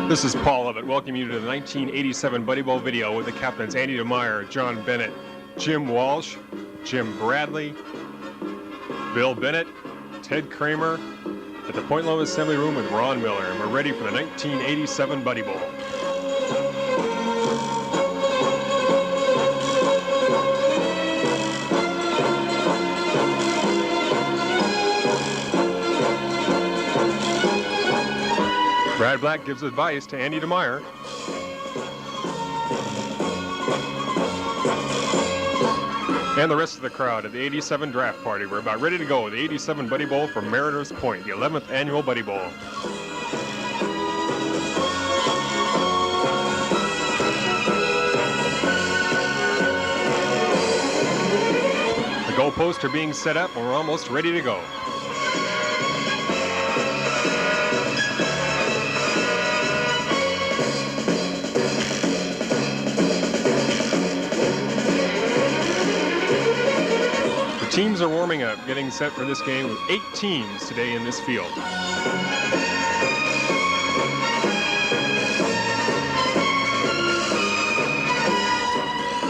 This is Paul Lovett, welcoming you to the 1987 Buddy Bowl video with the captains Andy DeMeyer, John Bennett, Jim Walsh, Jim Bradley, Bill Bennett, Ted Kramer, at the Point Loma Assembly Room with Ron Miller, and we're ready for the 1987 Buddy Bowl. Brad Black gives advice to Andy DeMeyer. And the rest of the crowd at the 87 draft party. We're about ready to go. The 87 Buddy Bowl from Mariners Point, the 11th annual Buddy Bowl. The goalposts are being set up and we're almost ready to go. Teams are warming up, getting set for this game with 8 teams today in this field.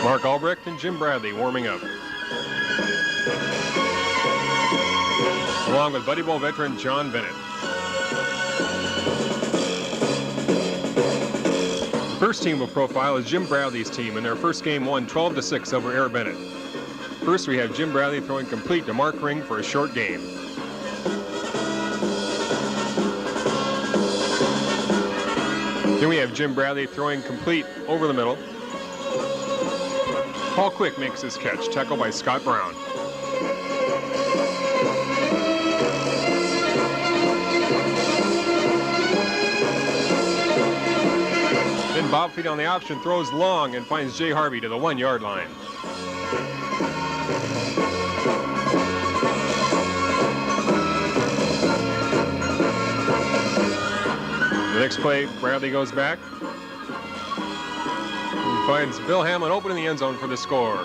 Mark Albrecht and Jim Bradley warming up, along with Buddy Bowl veteran John Bennett. The first team of profile is Jim Bradley's team, and their first game won 12-6 over Air Bennett. First, we have Jim Bradley throwing complete to Mark Ring for a short game. Then we have Jim Bradley throwing complete over the middle. Paul Quick makes his catch, tackled by Scott Brown. Then Bob Feet on the option throws long and finds Jay Harvey to the 1-yard line. The next play, Bradley goes back. He finds Bill Hamlin open in the end zone for the score.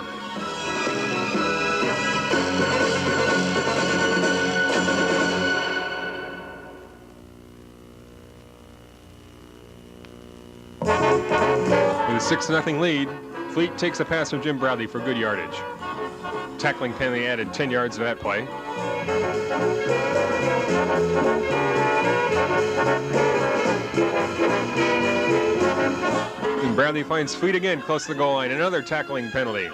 With a 6-0 lead, Fleet takes a pass from Jim Bradley for good yardage. Tackling penalty added 10 yards to that play. And Bradley finds Fleet again close to the goal line. Another tackling penalty.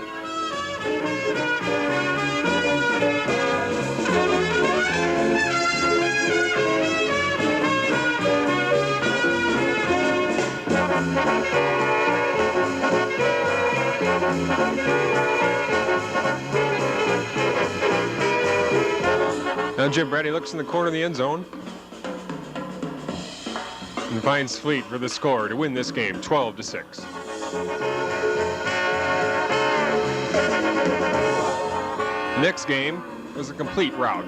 Now Jim Bradley looks in the corner of the end zone and finds Fleet for the score to win this game, 12-6. Next game was a complete rout.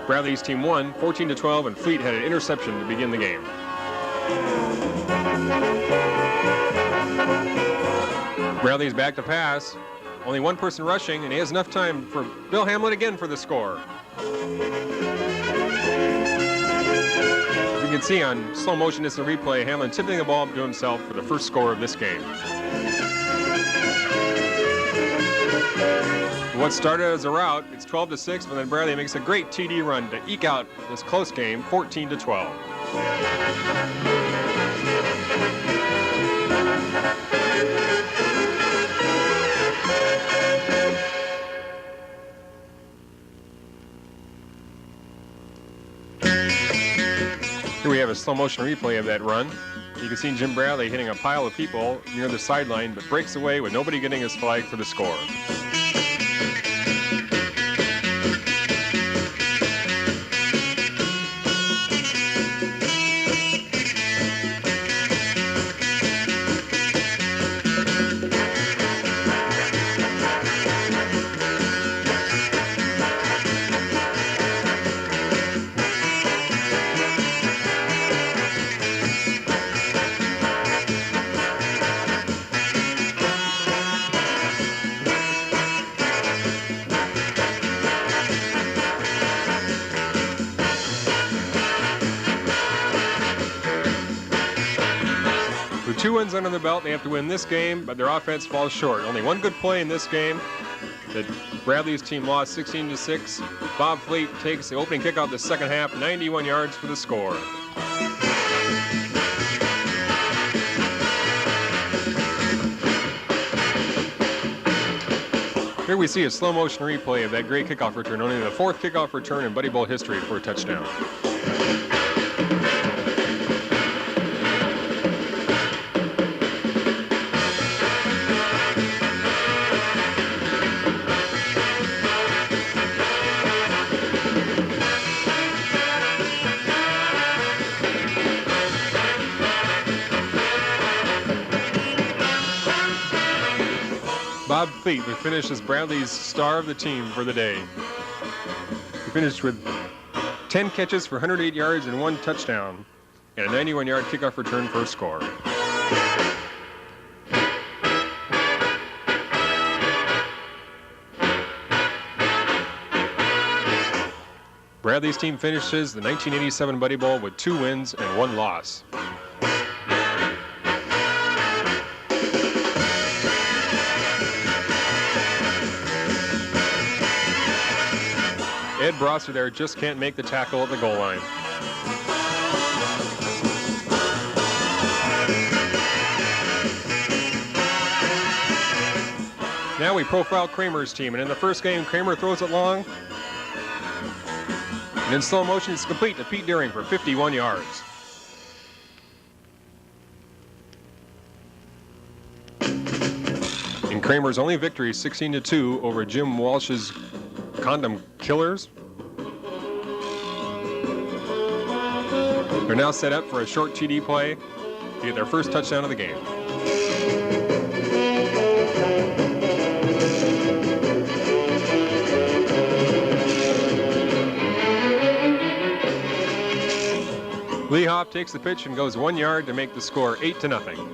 Bradley's team won 14-12, and Fleet had an interception to begin the game. Bradley's back to pass. Only one person rushing, and he has enough time for Bill Hamlin again for the score. You can see on slow motion, it's a replay, Hamlin tipping the ball up to himself for the first score of this game. What started as a rout, it's 12-6, but then Bradley makes a great TD run to eke out this close game, 14-12. Here we have a slow motion replay of that run. You can see Jim Bradley hitting a pile of people near the sideline, but breaks away with nobody getting his flag for the score. 2 wins under the belt. They have to win this game, but their offense falls short. Only one good play in this game. Bradley's team lost 16-6. Bob Fleet takes the opening kickoff the second half, 91 yards for the score. Here we see a slow motion replay of that great kickoff return, only the 4th kickoff return in Buddy Bowl history for a touchdown. Bob Fleet, who finished as Bradley's star of the team for the day. He finished with 10 catches for 108 yards and 1 touchdown, and a 91-yard kickoff return for a score. Bradley's team finishes the 1987 Buddy Bowl with 2 wins and 1 loss. Ed Brosser there just can't make the tackle at the goal line. Now we profile Kramer's team, and in the first game, Kramer throws it long. And in slow motion, it's complete to Pete Deering for 51 yards. In Kramer's only victory, 16-2 over Jim Walsh's Condom Killers. They're now set up for a short TD play to get their first touchdown of the game. Lee Hopp takes the pitch and goes 1 yard to make the score 8-0.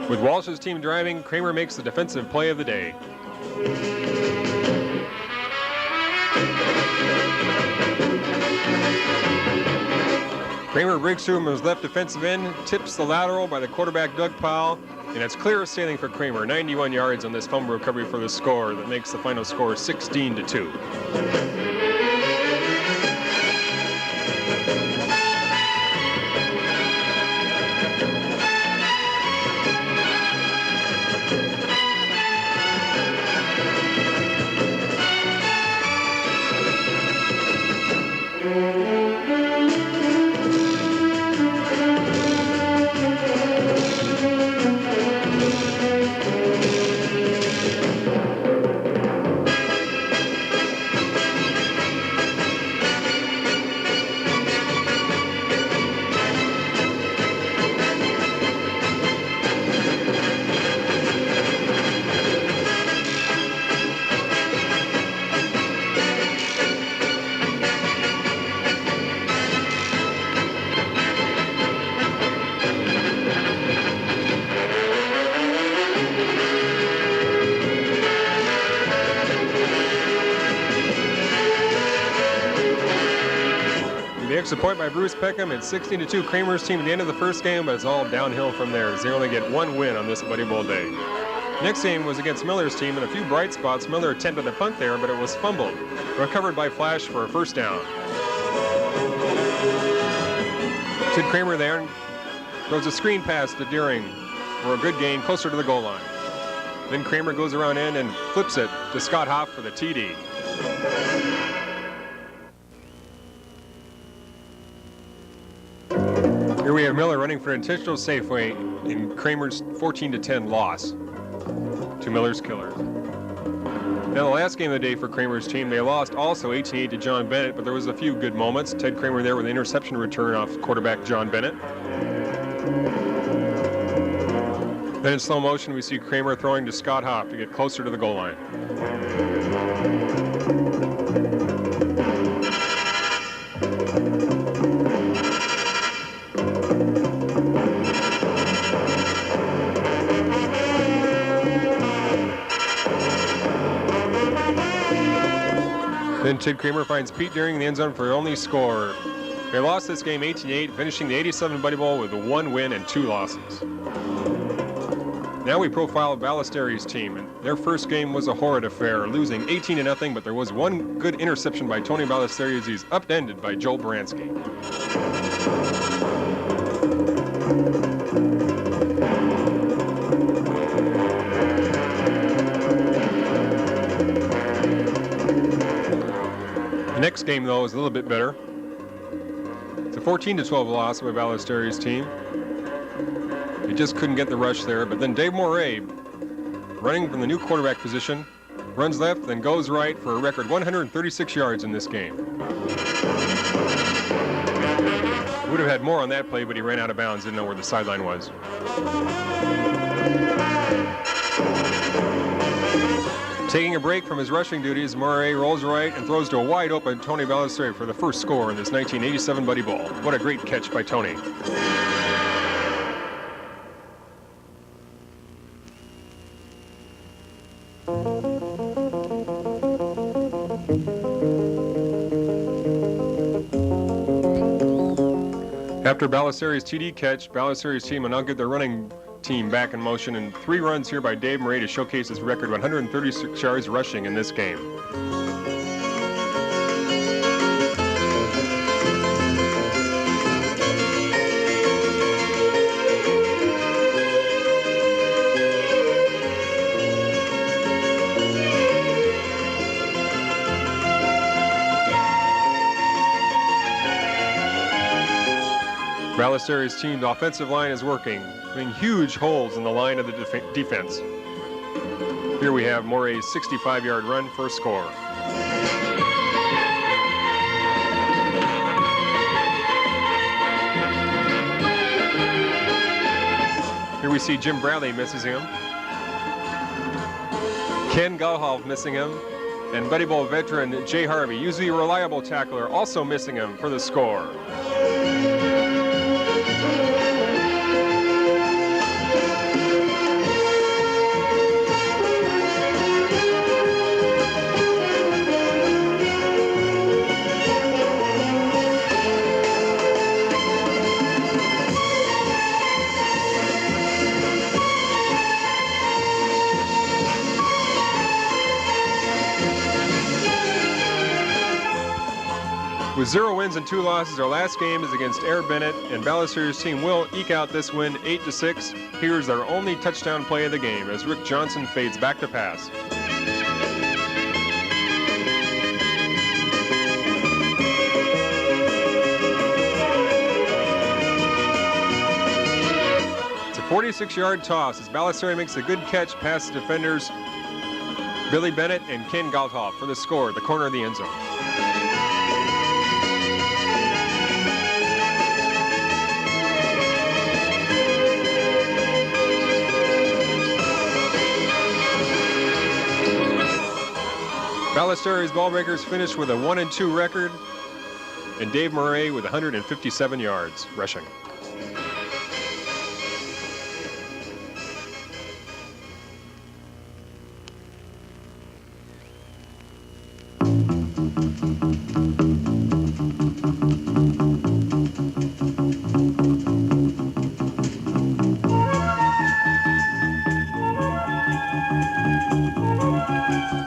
With Walsh's team driving, Kramer makes the defensive play of the day. Kramer breaks through from his left defensive end, tips the lateral by the quarterback Doug Powell, and it's clear sailing for Kramer. 91 yards on this fumble recovery for the score that makes the final score 16-2. A point by Bruce Peckham. It's 16-2 Kramer's team at the end of the first game, but it's all downhill from there as they only get 1 win on this Buddy Bowl day. Next game was against Miller's team, and a few bright spots. Miller attempted a punt there, but it was fumbled. Recovered by Flash for a first down. Sid Kramer there throws a screen pass to Deering for a good gain closer to the goal line. Then Kramer goes around in and flips it to Scott Hoff for the TD. Here we have Miller running for an intentional Safeway in Kramer's 14-10 loss to Miller's Killers. Now the last game of the day for Kramer's team, they lost also 18-8 to John Bennett, but there was a few good moments. Ted Kramer there with an interception return off quarterback John Bennett. Then in slow motion, we see Kramer throwing to Scott Hoff to get closer to the goal line. Then Ted Kramer finds Pete Deering in the end zone for the only score. They lost this game 18-8, finishing the 87 Buddy Bowl with 1 win and 2 losses. Now we profile Ballesteri's team, and their first game was a horrid affair, losing 18-0, but there was one good interception by Tony Ballesteri as he's upended by Joel Baranski. The next game, though, is a little bit better. It's a 14-12 loss by Ballesteri's team. He just couldn't get the rush there, but then Dave Morey, running from the new quarterback position, runs left, then goes right for a record 136 yards in this game. Would have had more on that play, but he ran out of bounds, didn't know where the sideline was. Taking a break from his rushing duties, Morey rolls right and throws to a wide open Tony Ballesteri for the first score in this 1987 Buddy Bowl. What a great catch by Tony. After Ballesteri's TD catch, Ballesteri's team will now get their running team back in motion, and 3 runs here by Dave Morey to showcase his record 136 yards rushing in this game. Ballesteri's team's offensive line is working, leaving huge holes in the line of the defense. Here we have Morey's 65-yard run for a score. Here we see Jim Bradley misses him. Ken Galhoff missing him. And Buddy Bowl veteran Jay Harvey, usually a reliable tackler, also missing him for the score. With 0 wins and 2 losses, our last game is against Air Bennett, and Ballesteri's team will eke out this win 8-6. Here's our only touchdown play of the game as Rick Johnson fades back to pass. It's a 46-yard toss as Ballesteri makes a good catch past the defenders Billy Bennett and Ken Galthoff for the score at the corner of the end zone. Ballesteri's Ballbreakers finished with a 1-2 record, and Dave Morey with 157 yards rushing.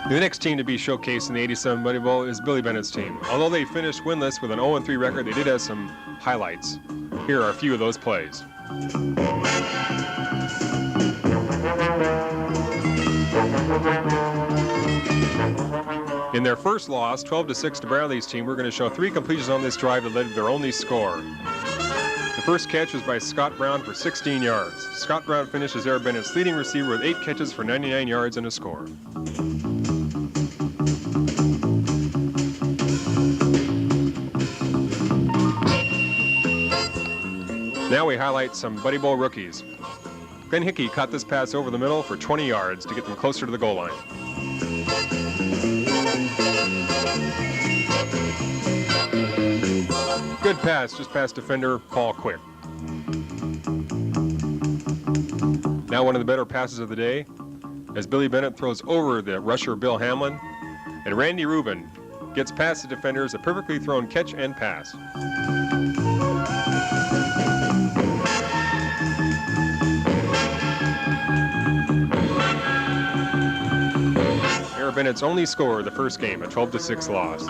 The next team to be showcased in the 87 Buddy Bowl is Billy Bennett's team. Although they finished winless with an 0-3 record, they did have some highlights. Here are a few of those plays. In their first loss, 12-6 to Bradley's team, we're going to show 3 completions on this drive that led to their only score. The first catch was by Scott Brown for 16 yards. Scott Brown finished as Air Bennett's leading receiver with 8 catches for 99 yards and a score. Now we highlight some Buddy Bowl rookies. Ben Hickey caught this pass over the middle for 20 yards to get them closer to the goal line. Good pass, just past defender Paul Quick. Now one of the better passes of the day as Billy Bennett throws over the rusher Bill Hamlin, and Randy Rubin gets past the defenders, a perfectly thrown catch and pass. Air Bennett's only score of the first game, a 12-6 loss.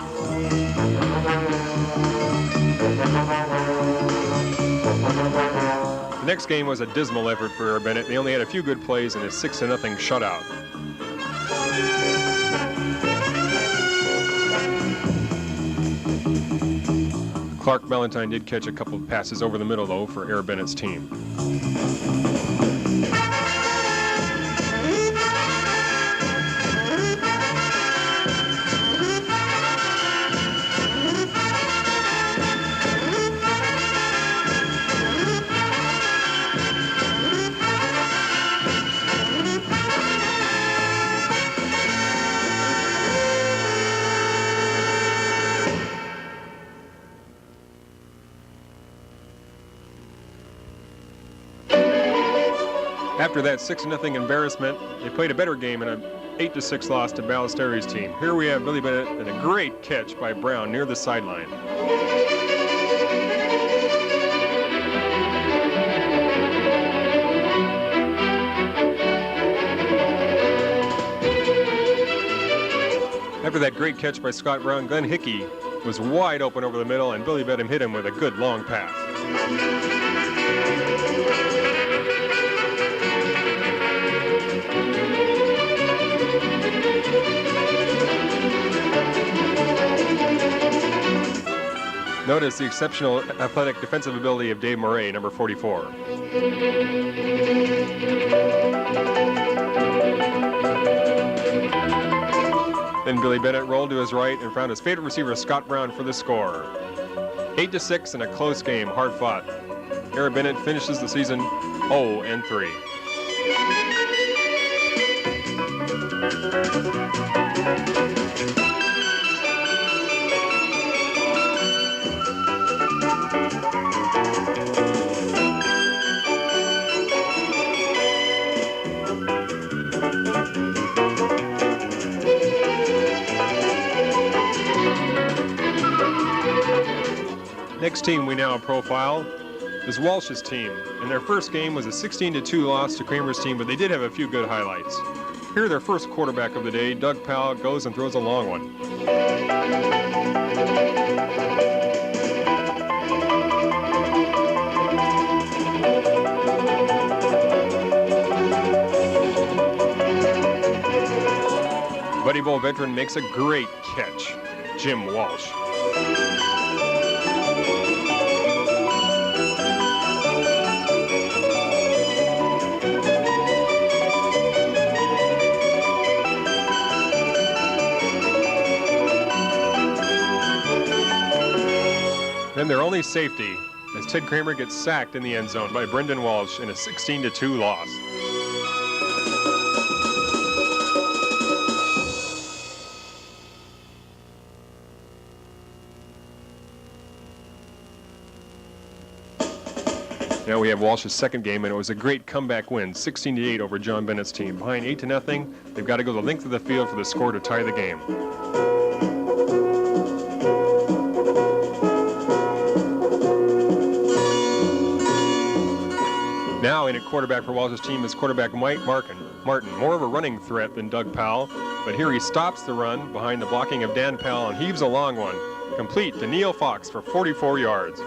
The next game was a dismal effort for Air Bennett. They only had a few good plays in a 6-0 shutout. Clark Valentine did catch a couple of passes over the middle, though, for Air Bennett's team. After that 6-0 embarrassment, they played a better game in an 8-6 loss to Ballesteri's team. Here we have Billy Bennett and a great catch by Brown near the sideline. After that great catch by Scott Brown, Glenn Hickey was wide open over the middle, and Billy Bennett hit him with a good long pass. Notice the exceptional athletic defensive ability of Dave Murray, number 44. Then Billy Bennett rolled to his right and found his favorite receiver, Scott Brown, for the score. 8-6 in a close game, hard fought. Air Bennett finishes the season 0-3. Next team we now profile is Walsh's team, and their first game was a 16-2 loss to Kramer's team, but they did have a few good highlights. Here, their first quarterback of the day, Doug Powell, goes and throws a long one. Buddy Bowl veteran makes a great catch, Jim Walsh. Then their only safety as Ted Kramer gets sacked in the end zone by Brendan Walsh in a 16-2 loss. Now we have Walsh's second game, and it was a great comeback win, 16-8 over John Bennett's team. Behind 8-0, they've got to go the length of the field for the score to tie the game. Now in at quarterback for Walsh's team is quarterback Mike Martin, more of a running threat than Doug Powell, but here he stops the run behind the blocking of Dan Powell and heaves a long one, complete to Neil Fox for 44 yards.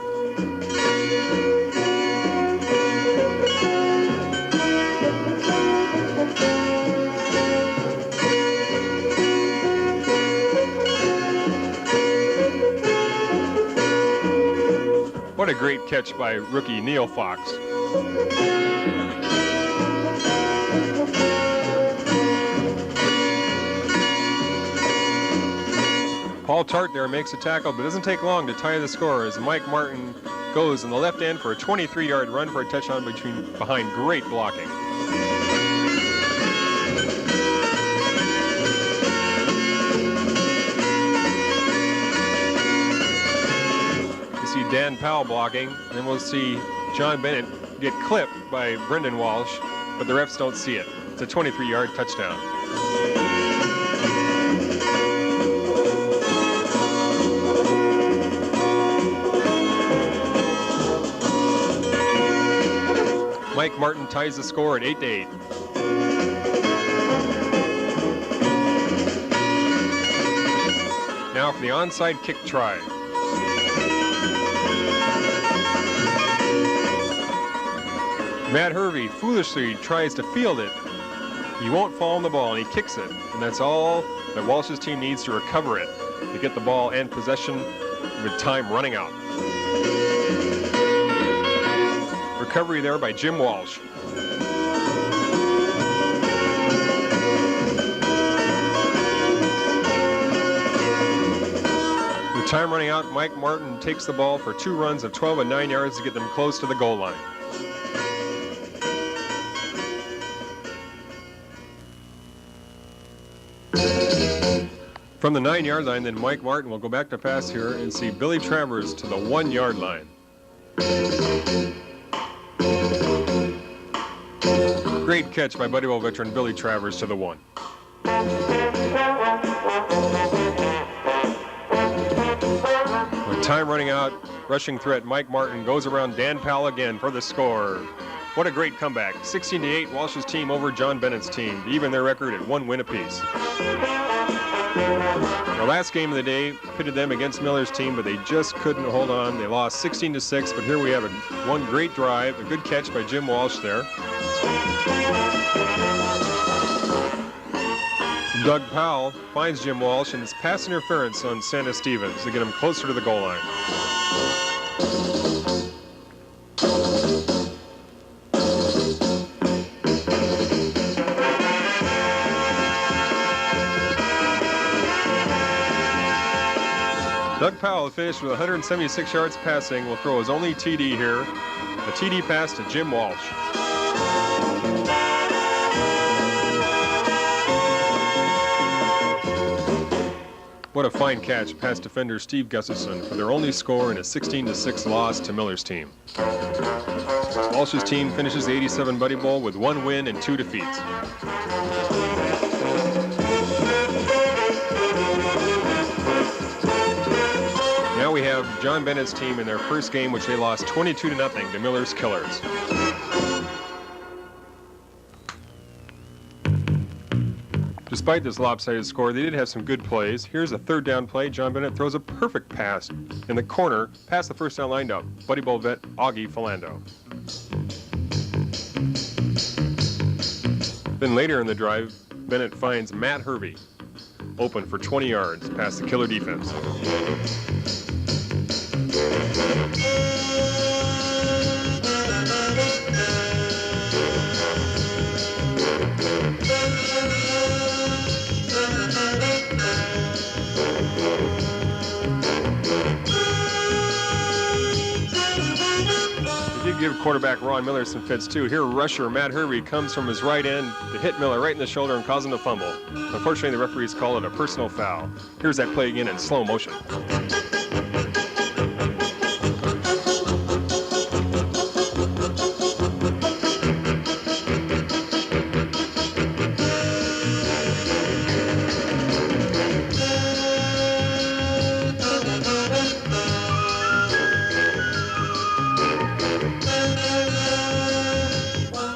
What a great catch by rookie Neil Fox. Paul Tart there makes a tackle, but it doesn't take long to tie the score as Mike Martin goes in the left end for a 23-yard run for a touchdown behind great blocking. You see Dan Powell blocking, and then we'll see John Bennett get clipped by Brendan Walsh, but the refs don't see it. It's a 23-yard touchdown. Mike Martin ties the score at 8-8. Now for the onside kick try. Matt Hervey foolishly tries to field it. He won't fall on the ball, and he kicks it. And that's all that Walsh's team needs to recover it, to get the ball and possession with time running out. Recovery there by Jim Walsh. With time running out, Mike Martin takes the ball for 2 runs of 12 and 9 yards to get them close to the goal line. From the 9-yard line, then Mike Martin will go back to pass here and see Billy Travers to the 1-yard line. Great catch by Buddy Bowl veteran Billy Travers to the 1. With time running out, rushing threat Mike Martin goes around Dan Powell again for the score. What a great comeback. 16-8, Walsh's team over John Bennett's team, to even their record at 1 win apiece. The last game of the day pitted them against Miller's team, but they just couldn't hold on. They lost 16-6, but here we have one great drive, a good catch by Jim Walsh there. Doug Powell finds Jim Walsh, and it's pass interference on Santa Stevens to get him closer to the goal line. Doug Powell finished with 176 yards passing, will throw his only TD here. A TD pass to Jim Walsh. What a fine catch past defender Steve Gustafson for their only score in a 16-6 loss to Miller's team. Walsh's team finishes the 87 Buddy Bowl with 1 win and 2 defeats. Now we have John Bennett's team in their first game, which they lost 22-0 to Miller's Killers. Despite this lopsided score, they did have some good plays. Here's a 3rd down play. John Bennett throws a perfect pass in the corner, past the first down line to Buddy Bowl vet Augie Philando. Then later in the drive, Bennett finds Matt Hervey open for 20 yards past the Killer defense. Give quarterback Ron Miller some fits too. Here rusher Matt Hervey comes from his right end to hit Miller right in the shoulder and cause him to fumble. Unfortunately, the referees call it a personal foul. Here's that play again in slow motion.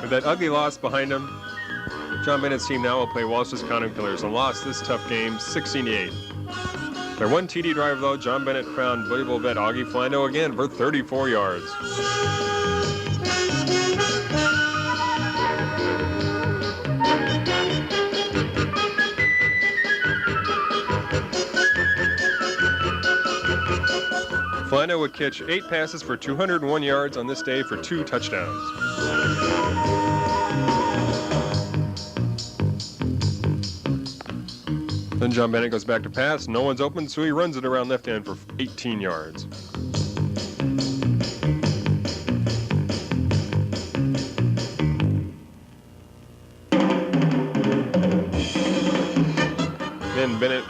That ugly loss behind him, John Bennett's team now will play Walsh's County Killers and lost this tough game 16-8. Their 1 TD drive, though, John Bennett found Buddy Bowl vet Augie Philando again for 34 yards. Philando would catch 8 passes for 201 yards on this day for 2 touchdowns. Then John Bennett goes back to pass. No one's open, so he runs it around left end for 18 yards. Then Bennett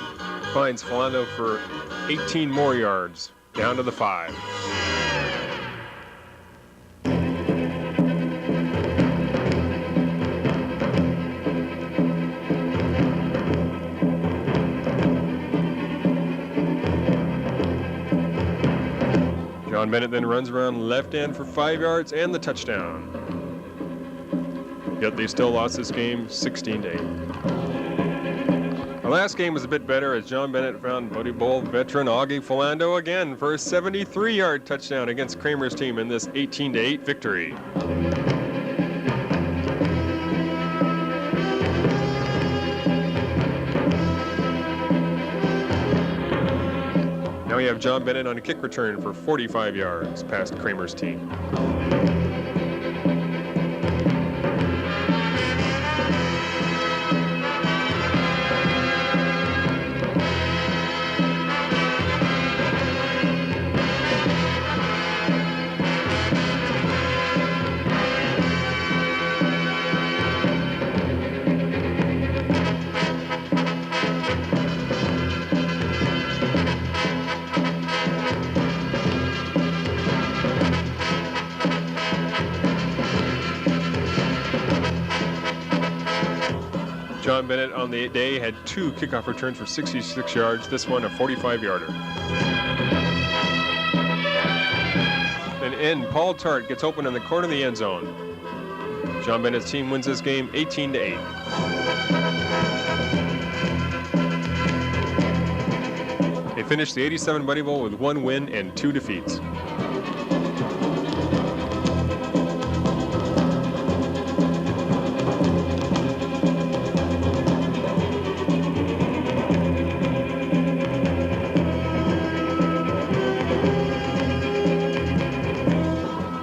finds Philando for 18 more yards, down to the 5. John Bennett then runs around left end for 5 yards and the touchdown. Yet they still lost this game 16-8. The last game was a bit better as John Bennett found Buddy Bowl veteran Augie Philando again for a 73-yard touchdown against Kramer's team in this 18-8 victory. Now we have John Bennett on a kick return for 45 yards past Kramer's team. John Bennett on the day had 2 kickoff returns for 66 yards, this one a 45-yarder. Then end Paul Tart gets open in the corner of the end zone. John Bennett's team wins this game 18-8. They finished the 87 Buddy Bowl with 1 win and 2 defeats.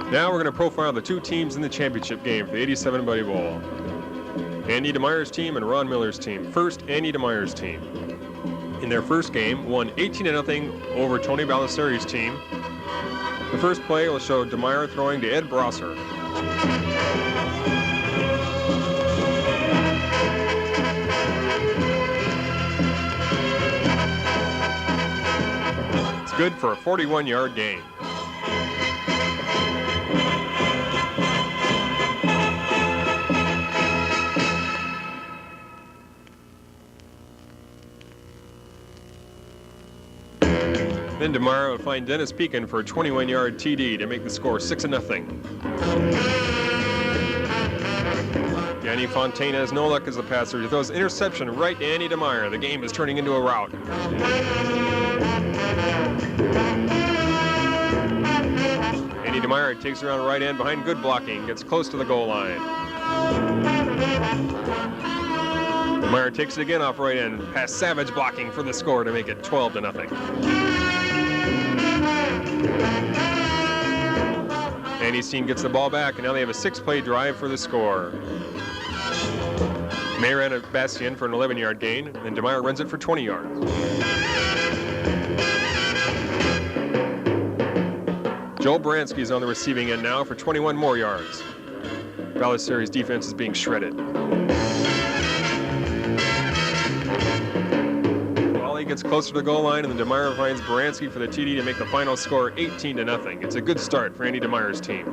Now we're going to profile the 2 teams in the championship game for the 87 Buddy Bowl. Andy DeMeyer's team and Ron Miller's team. First, Andy DeMeyer's team. In their first game, won 18-0 over Tony Baldessari's team. The first play will show DeMeyer throwing to Ed Brosser. It's good for a 41-yard gain. Then DeMeyer would find Dennis Pekin for a 21-yard TD to make the score 6-0. Yanni Fontaine has no luck as a passer. He throws interception right to Andy DeMeyer. The game is turning into a rout. Andy DeMeyer takes around right end behind good blocking, gets close to the goal line. DeMeyer takes it again off right end, past Savage blocking for the score to make it 12-0. Andy's team gets the ball back, and now they have a 6-play drive for the score. Mayer and Bastien for an 11-yard gain, and DeMeyer runs it for 20 yards. Joel Baranski is on the receiving end now for 21 more yards. Baldessari's defense is being shredded. Gets closer to the goal line, and then DeMeyer finds Baranski for the TD to make the final score 18-0. It's a good start for Andy DeMeyer's team.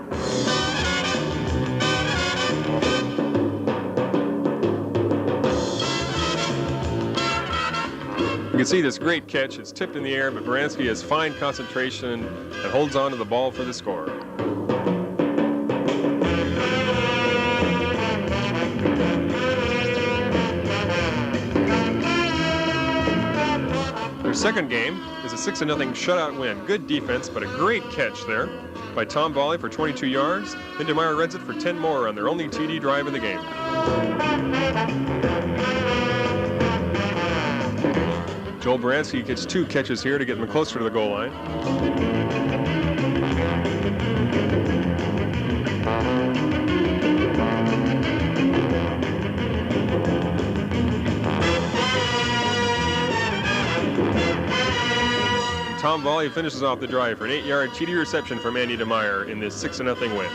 You can see this great catch. It's tipped in the air, but Baranski has fine concentration and holds on to the ball for the score. Second game is a 6-0 shutout win. Good defense, but a great catch there by Tom Volley for 22 yards. Then DeMeyer runs it for 10 more on their only TD drive in the game. Joel Baranski gets 2 catches here to get them closer to the goal line. Tom Volley finishes off the drive for an 8-yard TD reception from Andy DeMeyer in this 6-0 win.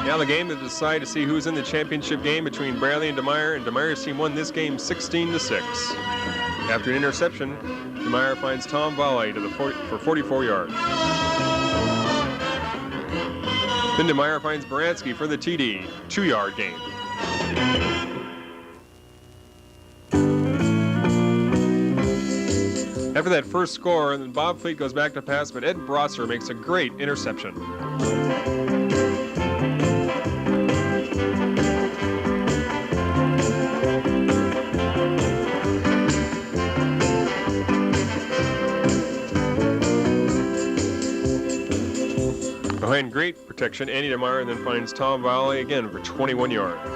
Now the game to decide to see who's in the championship game between Bradley and DeMeyer's team won this game 16-6. After an interception, DeMeyer finds Tom Volley for 44 yards. Then DeMeyer finds Baranski for the TD, 2-yard gain. After that first score, and then Bob Fleet goes back to pass, but Ed Brosser makes a great interception. Behind great protection, Andy DeMeyer then finds Tom Valley again for 21 yards.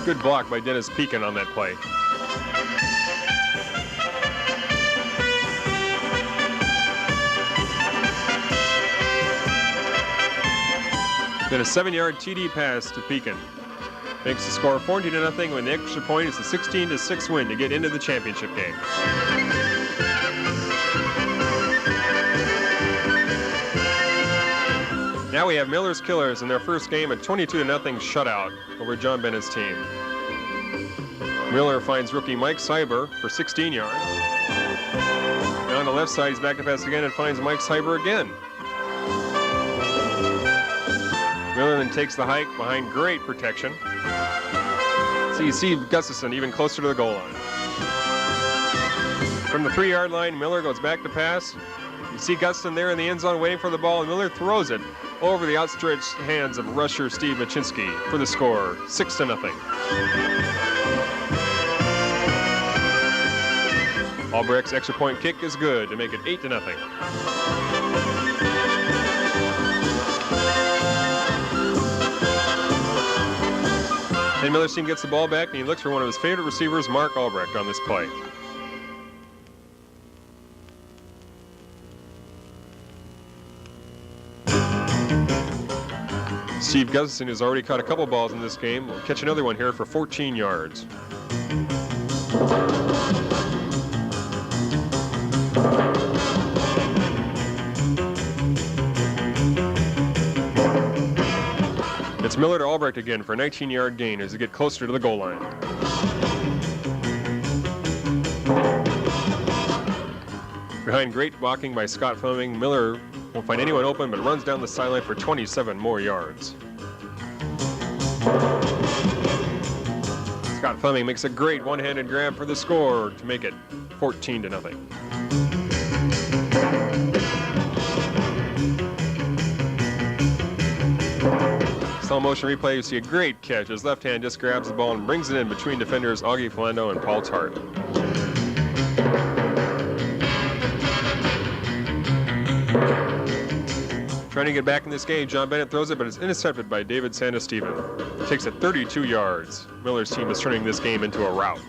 Good block by Dennis Pekin on that play. Then a 7-yard TD pass to Pekin. Makes the score 14-0, when the extra point is a 16-6 win to get into the championship game. Now we have Miller's Killers in their first game, a 22-0 shutout over John Bennett's team. Miller finds rookie Mike Cyber for 16 yards. Now on the left side, he's back to pass again and finds Mike Cyber again. Miller then takes the hike behind great protection. So you see Gustafson even closer to the goal line. From the 3-yard line, Miller goes back to pass. You see Gustafson there in the end zone waiting for the ball, and Miller throws it over the outstretched hands of rusher Steve Machinsky for the score, 6-0. Albrecht's extra point kick is good to make it 8-0. And Miller's team gets the ball back, and he looks for one of his favorite receivers, Mark Albrecht, on this play. Steve Gustafson has already caught a couple balls in this game. Will catch another one here for 14 yards. It's Miller to Albrecht again for a 19-yard gain as they get closer to the goal line. Behind great blocking by Scott Fleming, Miller won't find anyone open but runs down the sideline for 27 more yards. Scott Fleming makes a great one-handed grab for the score to make it 14-0. Slow motion replay, you see a great catch. His left hand just grabs the ball and brings it in between defenders Augie Falendo and Paul Tart. Trying to get back in this game, John Bennett throws it, but it's intercepted by David Santasteven. Takes it 32 yards. Miller's team is turning this game into a rout.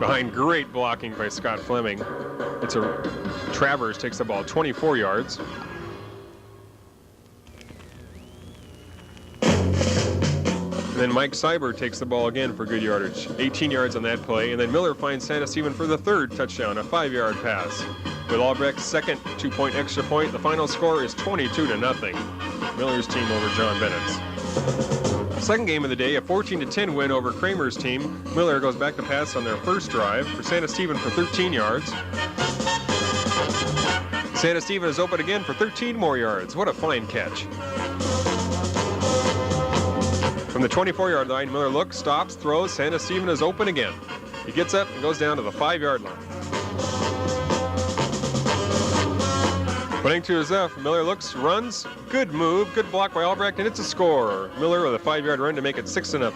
Behind great blocking by Scott Fleming, Travers takes the ball 24 yards. And then Mike Cyber takes the ball again for good yardage, 18 yards on that play, and then Miller finds Santasteven for the third touchdown, a 5-yard pass. With Albrecht's second 2-point extra point, the final score is 22-0. Miller's team over John Bennett's. Second game of the day, a 14-10 win over Kramer's team. Miller goes back to pass on their first drive for Santasteven for 13 yards. Santasteven is open again for 13 more yards. What a fine catch. From the 24-yard line, Miller looks, stops, throws. Santasteven is open again. He gets up and goes down to the 5-yard line. Putting to his left, Miller looks, runs, good move, good block by Albrecht, and it's a score. Miller with a 5-yard run to make it 6-0.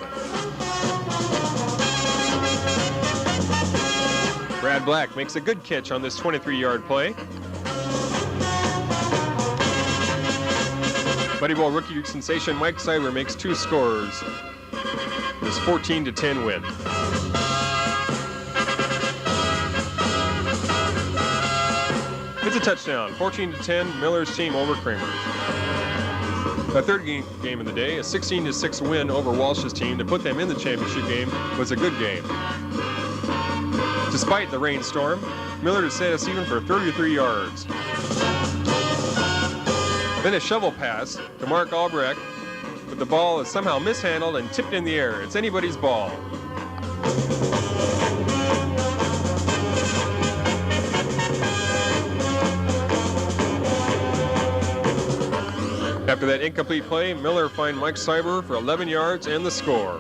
Brad Black makes a good catch on this 23-yard play. Buddy Bowl rookie sensation Mike Cyber makes 2 scores. This 14-10 win. The It's a touchdown. 14-10, Miller's team over Kramer's. The third game of the day, a 16-6 win over Walsh's team to put them in the championship game, was a good game. Despite the rainstorm, Miller set us even for 33 yards. Then a shovel pass to Mark Albrecht, but the ball is somehow mishandled and tipped in the air. It's anybody's ball. After that incomplete play, Miller fined Mike Cyber for 11 yards and the score.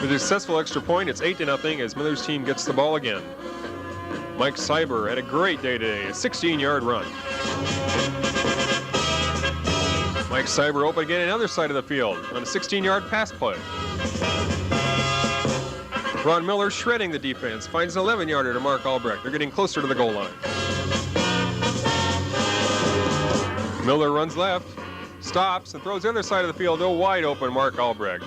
With a successful extra point, it's 8-0 as Miller's team gets the ball again. Mike Cyber had a great day today, a 16-yard run. Mike Cyber open again on the other side of the field on a 16-yard pass play. Ron Miller shredding the defense, finds an 11-yarder to Mark Albrecht. They're getting closer to the goal line. Miller runs left, stops, and throws the other side of the field to a wide open Mark Albrecht.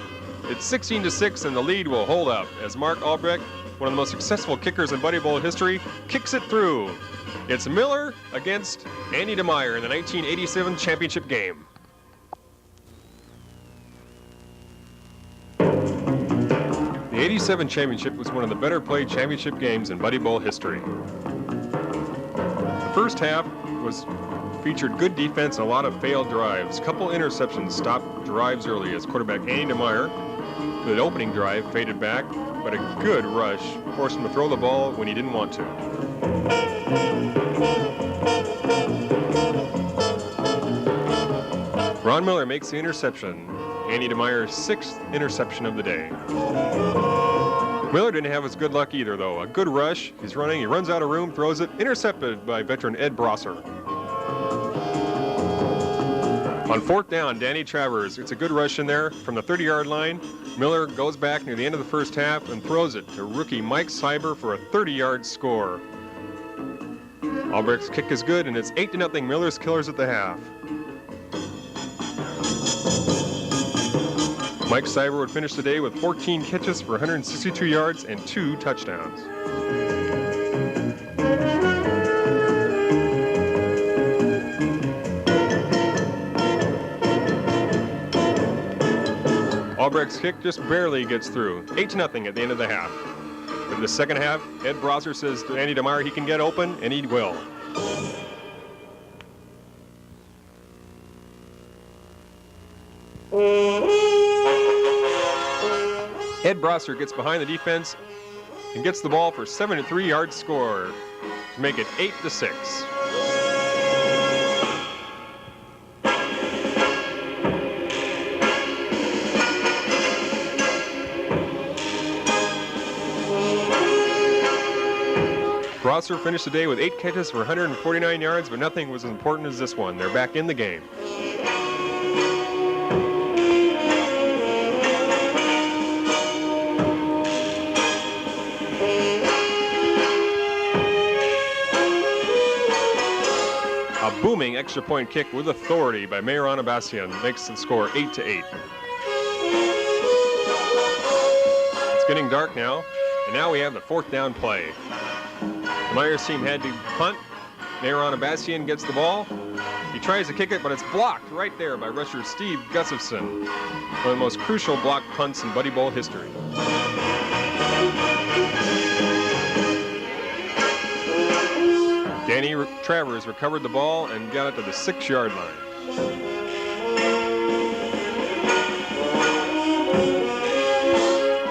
It's 16-6, and the lead will hold up as Mark Albrecht, one of the most successful kickers in Buddy Bowl history, kicks it through. It's Miller against Andy DeMeyer in the 1987 championship game. The 87 championship was one of the better played championship games in Buddy Bowl history. The first half featured good defense and a lot of failed drives. A couple interceptions stopped drives early as quarterback Andy DeMeyer, with an opening drive, faded back, but a good rush forced him to throw the ball when he didn't want to. Ron Miller makes the interception. Andy DeMeyer's 6th interception of the day. Miller didn't have his good luck either, though. A good rush, he's running, he runs out of room, throws it, intercepted by veteran Ed Brosser. On 4th down, Danny Travers, it's a good rush in there from the 30-yard line. Miller goes back near the end of the first half and throws it to rookie Mike Cyber for a 30-yard score. Albrecht's kick is good, and it's 8-0 Miller's Killers at the half. Mike Cyber would finish the day with 14 catches for 162 yards and 2 touchdowns. Albrecht's kick just barely gets through. 8-0 at the end of the half. But in the second half, Ed Brosser says to Andy DeMeyer he can get open, and he will. Ed Brosser gets behind the defense and gets the ball for a 73-yard score to make it 8-6. Brosser finished the day with 8 catches for 149 yards, but nothing was as important as this one. They're back in the game. A booming extra point kick with authority by Meron Abbasian makes the score 8-8. It's getting dark now, and now we have the 4th down play. The Myers team had to punt. Meron Abbasian gets the ball. He tries to kick it, but it's blocked right there by rusher Steve Gustafson. One of the most crucial block punts in Buddy Bowl history. Danny Travers recovered the ball and got it to the 6-yard line.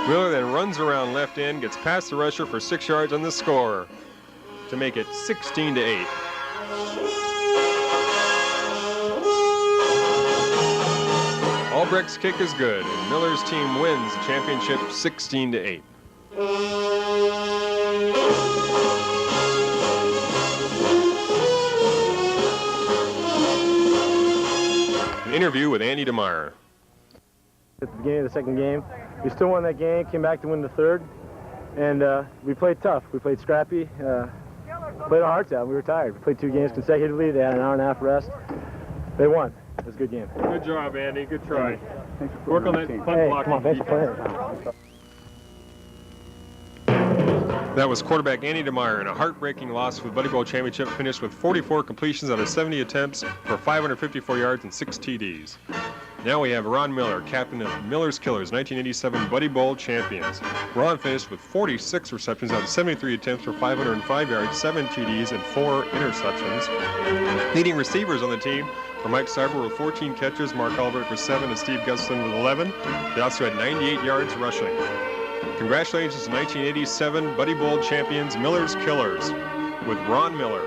Miller then runs around left end, gets past the rusher for 6 yards on the score to make it 16-8. Albrecht's kick is good, and Miller's team wins the championship 16-8. An interview with Andy DeMeyer. At the beginning of the second game, we still won that game, came back to win the third, and we played tough. We played scrappy, played our hearts out. We were tired. We played 2 games consecutively. They had an hour and a half rest. They won. It was a good game. Good job, Andy. Good try. Thanks for Work on that punt block. Come on, thanks for playing. That was quarterback Andy DeMeyer in a heartbreaking loss for the Buddy Bowl Championship, finished with 44 completions out of 70 attempts for 554 yards and 6 TDs. Now we have Ron Miller, captain of Miller's Killers, 1987 Buddy Bowl champions. Ron finished with 46 receptions out of 73 attempts for 505 yards, 7 TDs, and 4 interceptions. Leading receivers on the team were Mike Sarver with 14 catches, Mark Albert with 7, and Steve Gustafson with 11. They also had 98 yards rushing. Congratulations to 1987 Buddy Bowl champions Miller's Killers with Ron Miller,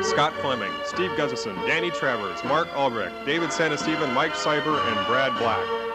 Scott Fleming, Steve Gustafson, Danny Travers, Mark Albrecht, David Santasteven, Mike Cyber, and Brad Black.